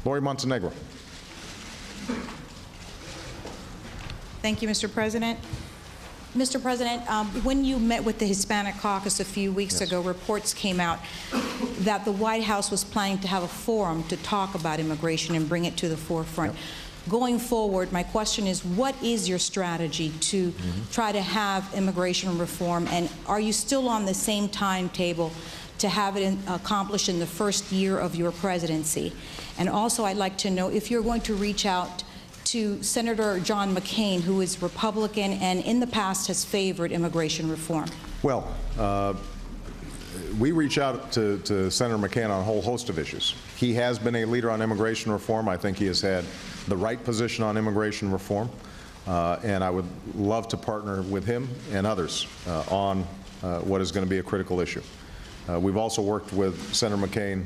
Lori Montenegro. Thank you, Mr. President. Mr. President, when you met with the Hispanic Caucus a few weeks ago, reports came out that the White House was planning to have a forum to talk about immigration and bring it to the forefront. Going forward, my question is, what is your strategy to try to have immigration reform, and are you still on the same timetable to have it accomplished in the first year of your presidency? And also, I'd like to know if you're going to reach out to Senator John McCain, who is Republican and in the past has favored immigration reform. Well, we reach out to Senator McCain on a whole host of issues. He has been a leader on immigration reform. I think he has had the right position on immigration reform, and I would love to partner with him and others on what is going to be a critical issue. We've also worked with Senator McCain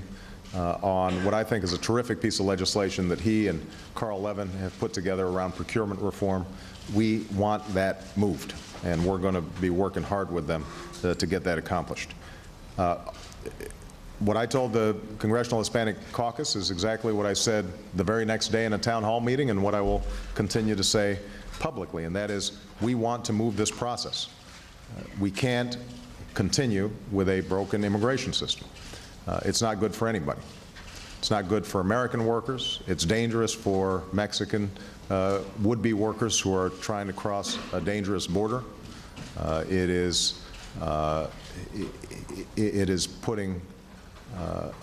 on what I think is a terrific piece of legislation that he and Carl Levin have put together around procurement reform. We want that moved, and we're going to be working hard with them to get that accomplished. What I told the Congressional Hispanic Caucus is exactly what I said the very next day in a town hall meeting, and what I will continue to say publicly, and that is we want to move this process. We can't continue with a broken immigration system. It's not good for anybody. It's not good for American workers. It's dangerous for Mexican would-be workers who are trying to cross a dangerous border. It is putting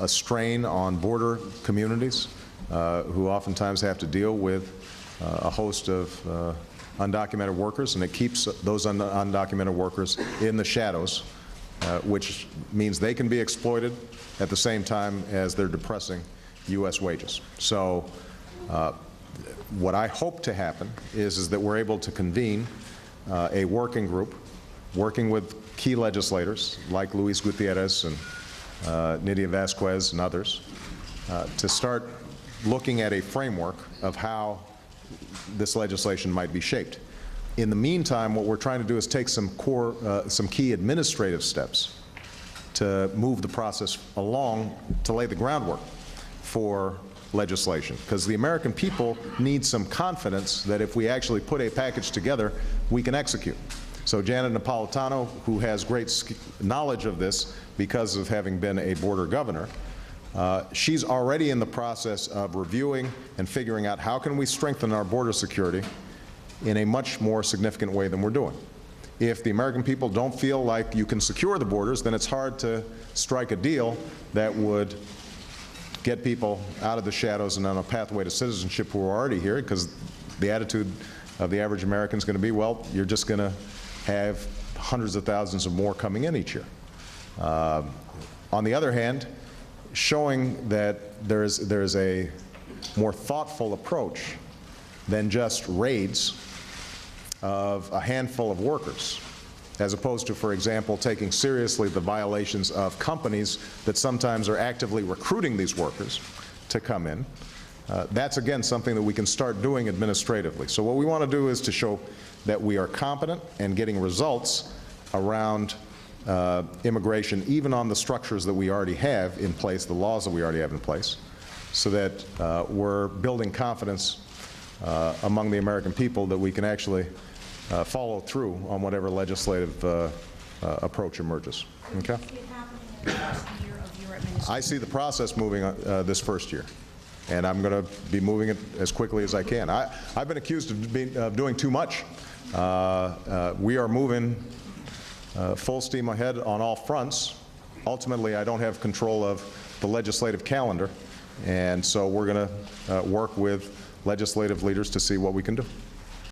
a strain on border communities who oftentimes have to deal with a host of undocumented workers, and it keeps those undocumented workers in the shadows, which means they can be exploited at the same time as they're depressing U.S. wages. So what I hope to happen is that we're able to convene a working group working with key legislators like Luis Gutierrez and Nydia Vasquez and others to start looking at a framework of how this legislation might be shaped. In the meantime, what we're trying to do is take some key administrative steps to move the process along to lay the groundwork for legislation, because the American people need some confidence that if we actually put a package together, we can execute. So Janet Napolitano, who has great knowledge of this because of having been a border governor, she's already in the process of reviewing and figuring out how can we strengthen our border security in a much more significant way than we're doing. If the American people don't feel like you can secure the borders, then it's hard to strike a deal that would get people out of the shadows and on a pathway to citizenship who are already here, because the attitude of the average American is going to be, well, you're just going to have hundreds of thousands of more coming in each year. On the other hand, showing that there is a more thoughtful approach than just raids of a handful of workers, as opposed to, for example, taking seriously the violations of companies that sometimes are actively recruiting these workers to come in. That's, again, something that we can start doing administratively. So what we want to do is to show that we are competent and getting results around immigration, even on the structures that we already have in place, the laws that we already have in place, so that we're building confidence among the American people that we can actually follow through on whatever legislative approach emerges. Okay? I see the process moving this first year, and I'm going to be moving it as quickly as I can. I've been accused of doing too much. We are moving full steam ahead on all fronts. Ultimately, I don't have control of the legislative calendar, and so we're going to work with legislative leaders to see what we can do.